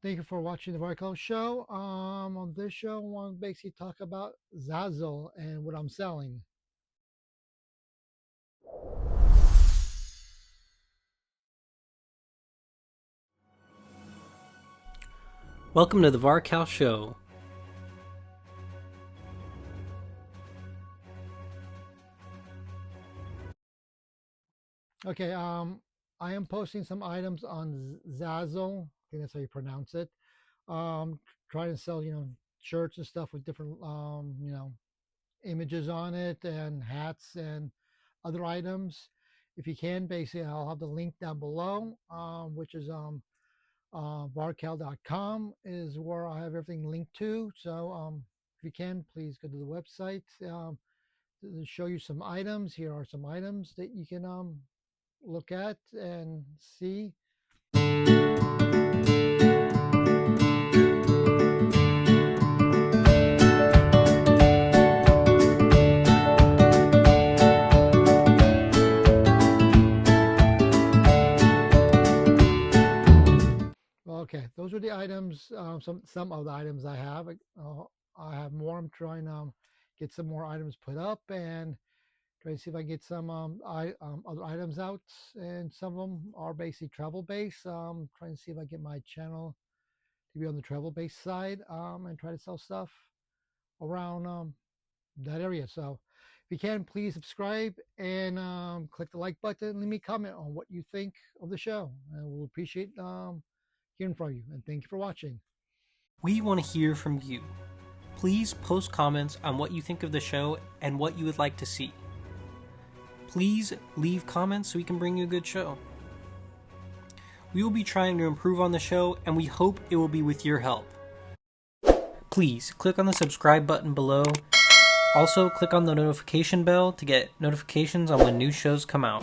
Thank you for watching the VarCal show. On this show, I want to basically talk about Zazzle and what I'm selling. Welcome to the VarCal show. Okay, I am posting some items on Zazzle. I think that's how you pronounce it. Um, Trying to sell, shirts and stuff with different, images on it and hats and other items. If you can, basically, I'll have the link down below, which is VarCal.com is where I have everything linked to. So if you can, please go to the website to show you some items. Here are some items that you can look at and see. Okay, those are the items. Some of the items I have. I have more. I'm trying to get some more items put up and try to see if I can get some other items out. And some of them are basically travel based. Trying to see if I get my channel to be on the travel based side and try to sell stuff around that area. So if you can, please subscribe and click the like button. Leave me a comment on what you think of the show. And we'll appreciate hearing from you. And thank you for watching. We want to hear from you. Please post comments on what you think of the show and what you would like to see. Please leave comments so we can bring you a good show. We will be trying to improve on the show, and we hope it will be with your help. Please click on the subscribe button below. Also, click on the notification bell to get notifications on when new shows come out.